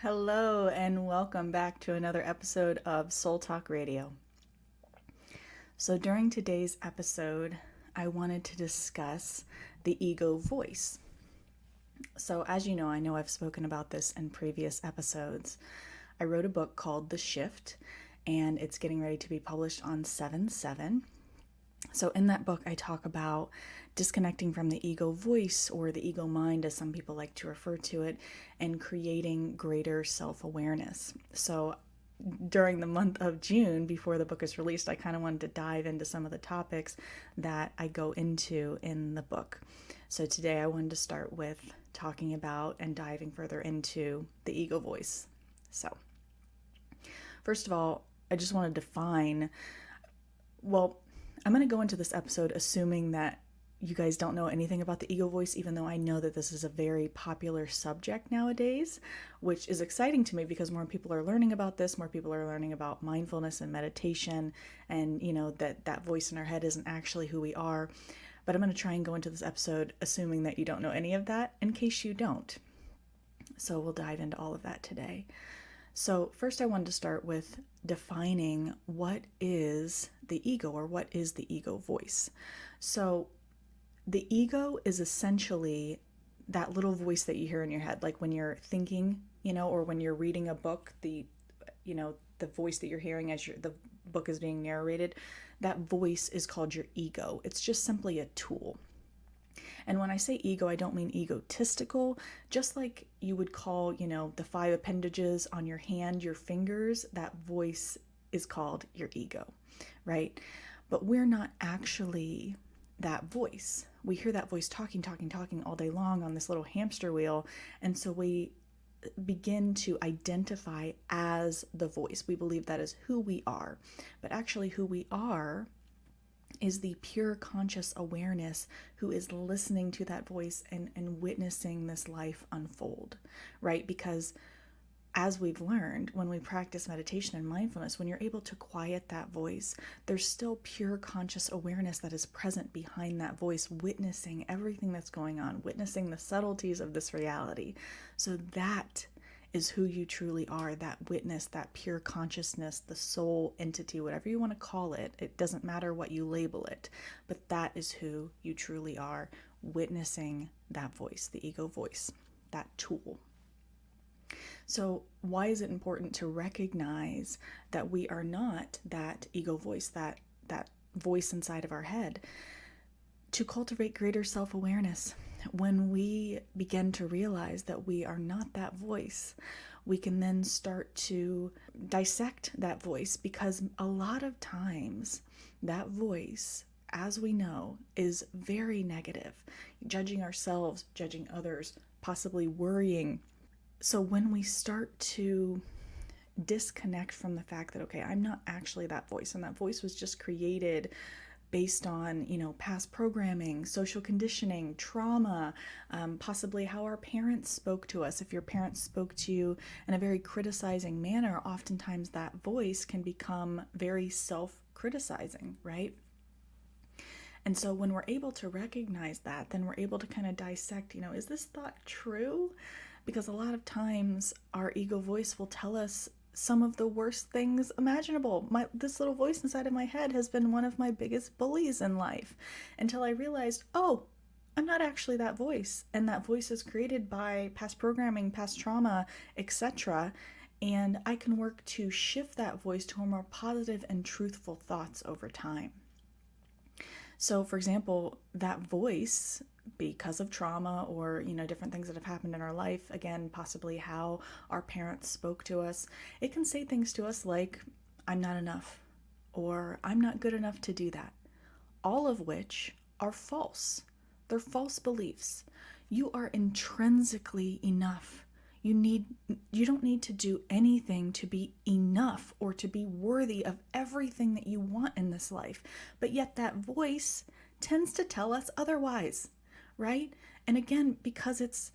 Hello, and welcome back to another episode of Soul Talk Radio. So, during today's episode, I wanted to discuss the ego voice. So, as you know, I know I've spoken about this in previous episodes. I wrote a book called The Shift, and it's getting ready to be published on 7/7. So, in that book, I talk about disconnecting from the ego voice, or the ego mind, as some people like to refer to it, and creating greater self awareness. So, during the month of June, before the book is released, I kind of wanted to dive into some of the topics that I go into in the book. So, today I wanted to start with talking about and diving further into the ego voice. So, first of all, I just want to define, well, I'm going to go into this episode assuming that you guys don't know anything about the ego voice, even though I know that this is a very popular subject nowadays, which is exciting to me because more people are learning about this, more people are learning about mindfulness and meditation, and that voice in our head isn't actually who we are. But I'm going to try and go into this episode assuming that you don't know any of that, in case you don't. So we'll dive into all of that today. So first I wanted to start with defining what is the ego, or what is the ego voice. So the ego is essentially that little voice that you hear in your head, like when you're thinking, or when you're reading a book, the voice that you're hearing as the book is being narrated, that voice is called your ego. It's just simply a tool. And when I say ego, I don't mean egotistical. Just like you would call, the 5 appendages on your hand, your fingers, that voice is called your ego, right? But we're not actually that voice. We hear that voice talking all day long on this little hamster wheel. And so we begin to identify as the voice. We believe that is who we are. But actually, who we are is the pure conscious awareness who is listening to that voice and witnessing this life unfold, right? Because as we've learned, when we practice meditation and mindfulness, when you're able to quiet that voice, there's still pure conscious awareness that is present behind that voice, witnessing everything that's going on, witnessing the subtleties of this reality. So that is who you truly are, that witness, that pure consciousness, the soul entity, whatever you want to call it. It doesn't matter what you label it, but that is who you truly are, witnessing that voice, the ego voice, that tool. So why is it important to recognize that we are not that ego voice, that voice inside of our head? To cultivate greater self-awareness, when we begin to realize that we are not that voice, we can then start to dissect that voice, because a lot of times that voice, as we know, is very negative, judging ourselves, judging others, possibly worrying. So when we start to disconnect from the fact that, okay, I'm not actually that voice, and that voice was just created based on, past programming, social conditioning, trauma, possibly how our parents spoke to us. If your parents spoke to you in a very criticizing manner, oftentimes that voice can become very self-criticizing, right? And so when we're able to recognize that, then we're able to kind of dissect, is this thought true? Because a lot of times our ego voice will tell us some of the worst things imaginable. This little voice inside of my head has been one of my biggest bullies in life, until I realized, oh, I'm not actually that voice. And that voice is created by past programming, past trauma, etc. And I can work to shift that voice to a more positive and truthful thoughts over time. So, for example, that voice, because of trauma or, different things that have happened in our life, again, possibly how our parents spoke to us, it can say things to us like, I'm not enough, or I'm not good enough to do that, all of which are false. They're false beliefs. You are intrinsically enough. You don't need to do anything to be enough or to be worthy of everything that you want in this life. But yet that voice tends to tell us otherwise, right? And again, because it's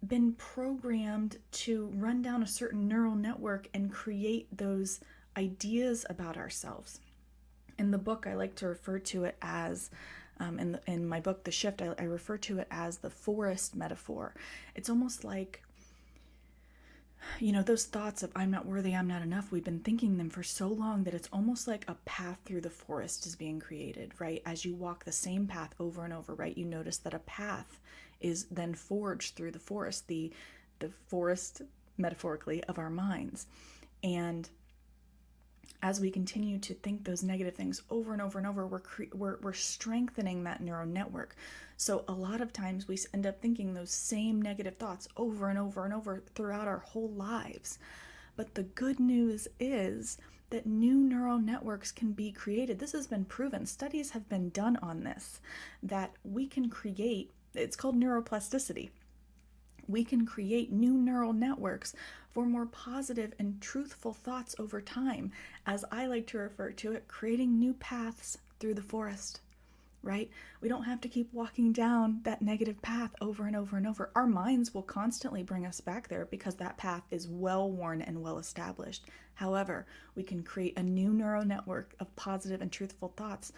been programmed to run down a certain neural network and create those ideas about ourselves. In the book, I like to refer to it as, in my book, The Shift, I refer to it as the forest metaphor. It's almost like those thoughts of I'm not worthy, I'm not enough, we've been thinking them for so long that it's almost like a path through the forest is being created, right? As you walk the same path over and over, right, you notice that a path is then forged through the forest, the forest, metaphorically, of our minds. And as we continue to think those negative things over and over and over, we're strengthening that neural network. So a lot of times we end up thinking those same negative thoughts over and over and over throughout our whole lives. But the good news is that new neural networks can be created. This has been proven. Studies have been done on this, that we can create, it's called neuroplasticity. We can create new neural networks for more positive and truthful thoughts over time, as I like to refer to it, creating new paths through the forest, right? We don't have to keep walking down that negative path over and over and over. Our minds will constantly bring us back there because that path is well worn and well established. However, we can create a new neural network of positive and truthful thoughts.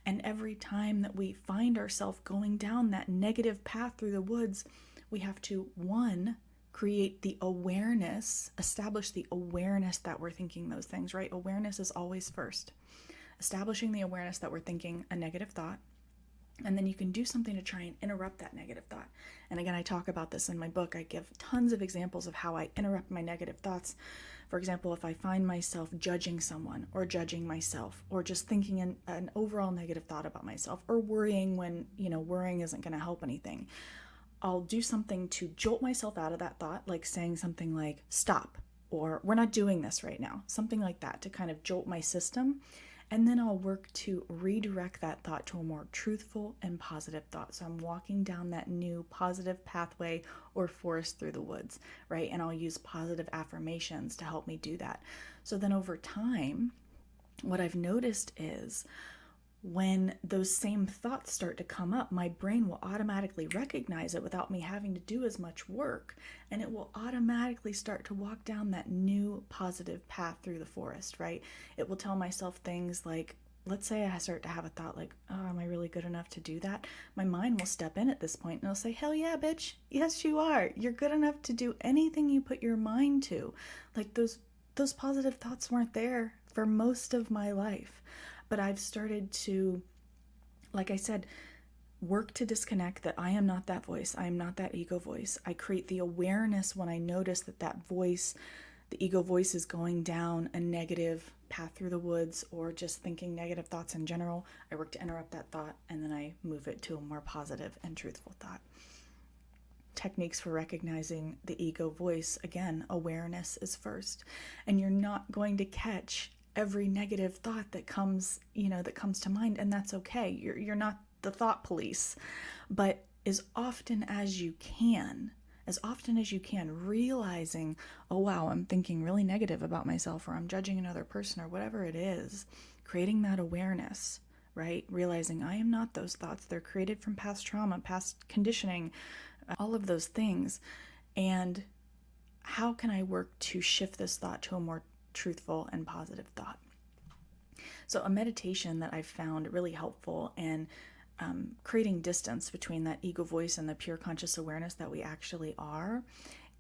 And every time that we find ourselves going down that negative path through the woods, we have to, one, create the awareness, establish the awareness that we're thinking those things, right? Awareness is always first. Establishing the awareness that we're thinking a negative thought, and then you can do something to try and interrupt that negative thought. And again, I talk about this in my book. I give tons of examples of how I interrupt my negative thoughts. For example, if I find myself judging someone or judging myself, or just thinking an overall negative thought about myself, or worrying when, worrying isn't going to help anything, I'll do something to jolt myself out of that thought, like saying something like, stop, or we're not doing this right now, something like that to kind of jolt my system. And then I'll work to redirect that thought to a more truthful and positive thought. So I'm walking down that new positive pathway or forest through the woods, right? And I'll use positive affirmations to help me do that. So then over time, what I've noticed is when those same thoughts start to come up, my brain will automatically recognize it without me having to do as much work, and it will automatically start to walk down that new positive path through the forest, right? It will tell myself things like, let's say I start to have a thought like, oh, am I really good enough to do that? My mind will step in at this point and it'll say, hell yeah, bitch. Yes, you are. You're good enough to do anything you put your mind to. Like those positive thoughts weren't there for most of my life. But I've started to, like I said, work to disconnect that I am not that voice. I am not that ego voice. I create the awareness when I notice that voice, the ego voice, is going down a negative path through the woods or just thinking negative thoughts in general. I work to interrupt that thought, and then I move it to a more positive and truthful thought. Techniques for recognizing the ego voice, again, awareness is first. And you're not going to catch every negative thought that comes to mind, and that's okay. You're not the thought police, but as often as you can, realizing, oh wow, I'm thinking really negative about myself, or I'm judging another person, or whatever it is, creating that awareness, right? Realizing I am not those thoughts. They're created from past trauma, past conditioning, all of those things. And how can I work to shift this thought to a more truthful and positive thought? So a meditation that I've found really helpful in creating distance between that ego voice and the pure conscious awareness that we actually are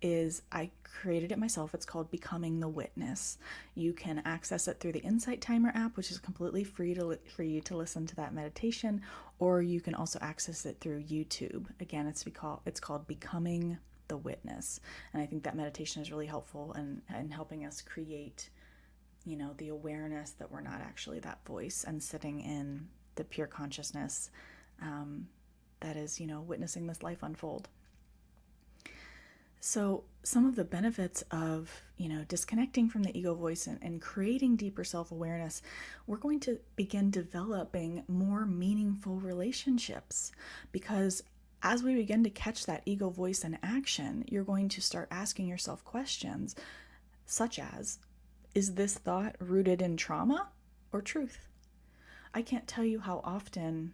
is, I created it myself. It's called Becoming the Witness. You can access it through the Insight Timer app, which is completely free for you to listen to that meditation, or you can also access it through YouTube. Again, it's called Becoming the Witness. And I think that meditation is really helpful in helping us create, the awareness that we're not actually that voice, and sitting in the pure consciousness that is, witnessing this life unfold. So some of the benefits of, disconnecting from the ego voice and creating deeper self-awareness, we're going to begin developing more meaningful relationships, because as we begin to catch that ego voice in action, you're going to start asking yourself questions such as, is this thought rooted in trauma or truth? I can't tell you how often,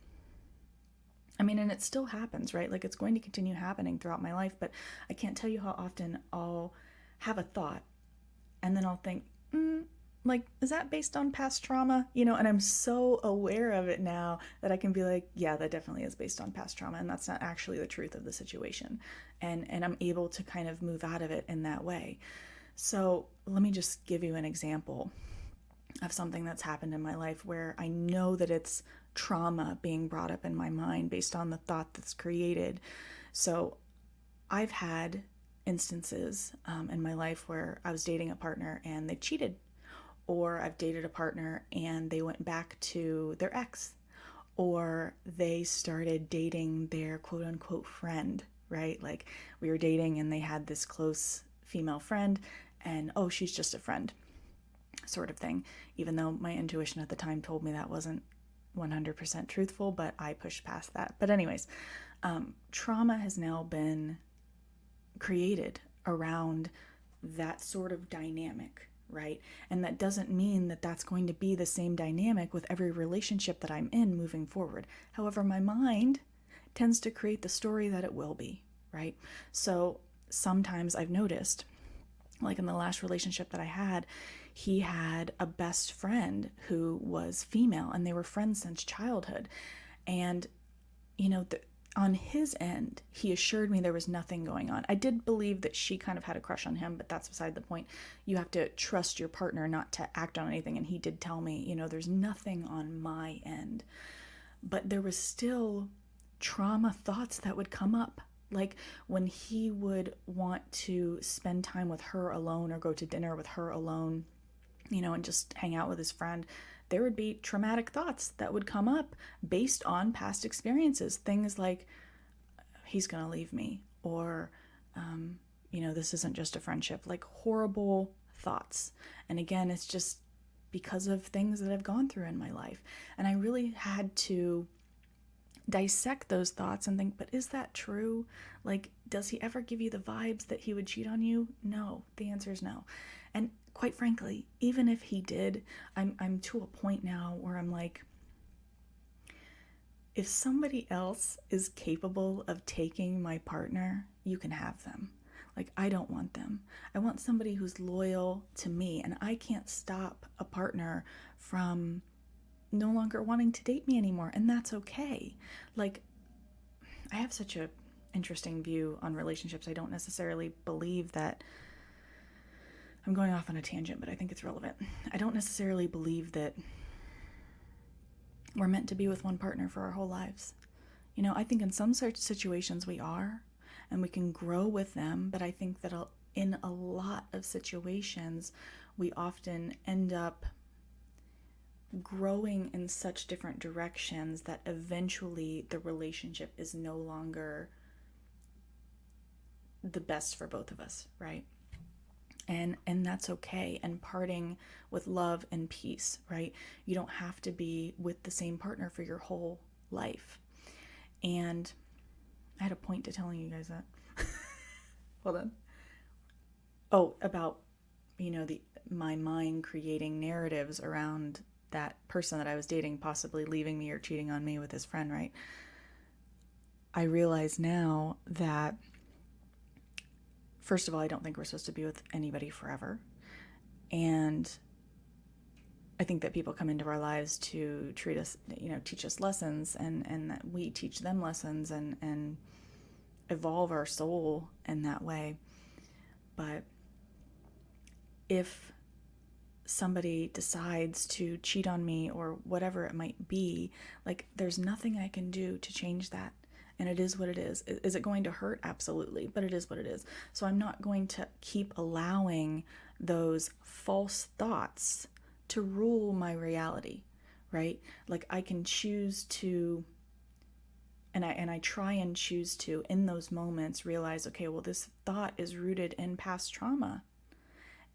and it still happens, right? Like, it's going to continue happening throughout my life, but I can't tell you how often I'll have a thought and then I'll think, is that based on past trauma? And I'm so aware of it now that I can be like, yeah, that definitely is based on past trauma, and that's not actually the truth of the situation. And I'm able to kind of move out of it in that way. So let me just give you an example of something that's happened in my life where I know that it's trauma being brought up in my mind based on the thought that's created. So I've had instances in my life where I was dating a partner and they cheated, or I've dated a partner and they went back to their ex, or they started dating their quote unquote friend, right? Like we were dating and they had this close female friend, and oh, she's just a friend, sort of thing, even though my intuition at the time told me that wasn't 100% truthful, but I pushed past that. But, anyways, trauma has now been created around that sort of dynamic, right? And that doesn't mean that that's going to be the same dynamic with every relationship that I'm in moving forward. However, my mind tends to create the story that it will be, right? So sometimes I've noticed, like in the last relationship that I had, he had a best friend who was female and they were friends since childhood. And, you know, on his end, he assured me there was nothing going on. I did believe that she kind of had a crush on him, but that's beside the point. You have to trust your partner not to act on anything. And he did tell me, you know, there's nothing on my end. But there was still trauma thoughts that would come up. Like when he would want to spend time with her alone or go to dinner with her alone, you know, and just hang out with his friend, there would be traumatic thoughts that would come up based on past experiences. Things like, he's going to leave me, or, you know, this isn't just a friendship, like horrible thoughts. And again, it's just because of things that I've gone through in my life. And I really had to dissect those thoughts and think, but is that true? Like, does he ever give you the vibes that he would cheat on you? No, the answer is no. And quite frankly, even if he did, I'm to a point now where I'm like, if somebody else is capable of taking my partner, you can have them. Like, I don't want them. I want somebody who's loyal to me, and I can't stop a partner from no longer wanting to date me anymore, and that's okay. Like, I have such a interesting view on relationships. I don't necessarily believe that, I'm going off on a tangent, but I think it's relevant. I don't necessarily believe that we're meant to be with one partner for our whole lives. You know, I think in some such situations we are, and we can grow with them, but I think that in a lot of situations, we often end up growing in such different directions that eventually the relationship is no longer the best for both of us, right? And that's okay. And parting with love and peace, right? You don't have to be with the same partner for your whole life. And I had a point to telling you guys that. Hold on. Oh, about, you know, my mind creating narratives around that person that I was dating possibly leaving me or cheating on me with his friend, right? I realize now that, first of all, I don't think we're supposed to be with anybody forever. And I think that people come into our lives to treat us, you know, teach us lessons, and that we teach them lessons and evolve our soul in that way. But if somebody decides to cheat on me or whatever it might be, like, there's nothing I can do to change that. And it is what it is. Is it going to hurt? Absolutely. But it is what it is. So I'm not going to keep allowing those false thoughts to rule my reality, right? Like, I can choose to, and I try and choose to, in those moments, realize, okay, well, this thought is rooted in past trauma,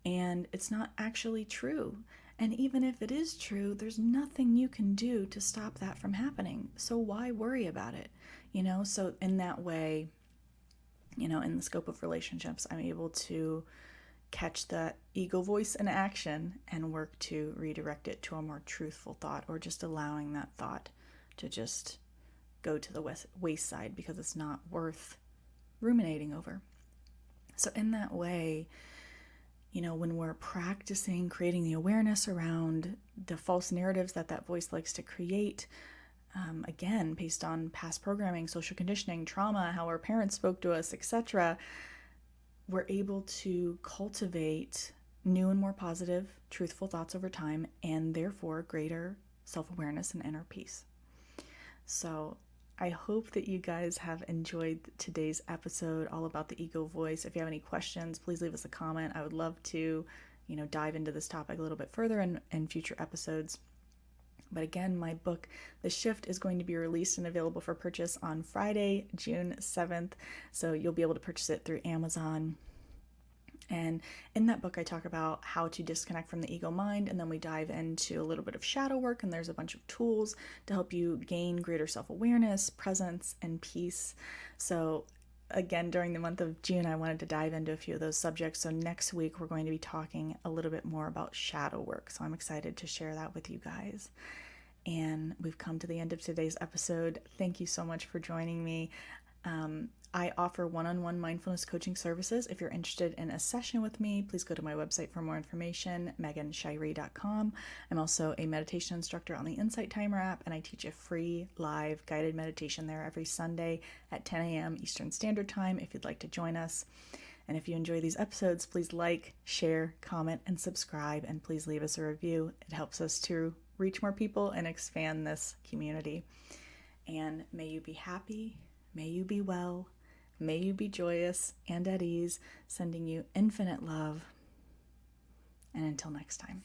and it's not actually true. And even if it is true, there's nothing you can do to stop that from happening. So why worry about it? You know, so in that way, you know, in the scope of relationships, I'm able to catch that ego voice in action and work to redirect it to a more truthful thought, or just allowing that thought to just go to the wayside because it's not worth ruminating over. So in that way, you know, when we're practicing creating the awareness around the false narratives that voice likes to create, again, based on past programming, social conditioning, trauma, how our parents spoke to us, etc., we're able to cultivate new and more positive, truthful thoughts over time, and therefore greater self-awareness and inner peace. So I hope that you guys have enjoyed today's episode all about the ego voice. If you have any questions, please leave us a comment. I would love to, dive into this topic a little bit further in future episodes. But again, my book, The Shift, is going to be released and available for purchase on Friday, June 7th. So you'll be able to purchase it through Amazon. And in that book, I talk about how to disconnect from the ego mind, and then we dive into a little bit of shadow work, and there's a bunch of tools to help you gain greater self-awareness, presence, and peace. So again, during the month of June, I wanted to dive into a few of those subjects. So next week, we're going to be talking a little bit more about shadow work. So I'm excited to share that with you guys. And we've come to the end of today's episode. Thank you so much for joining me. I offer one-on-one mindfulness coaching services. If you're interested in a session with me, please go to my website for more information, meganshirey.com. I'm also a meditation instructor on the Insight Timer app, and I teach a free live guided meditation there every Sunday at 10 a.m. Eastern Standard Time if you'd like to join us. And if you enjoy these episodes, please like, share, comment, and subscribe, and please leave us a review. It helps us to reach more people and expand this community. And may you be happy, may you be well, may you be joyous and at ease, sending you infinite love. And until next time.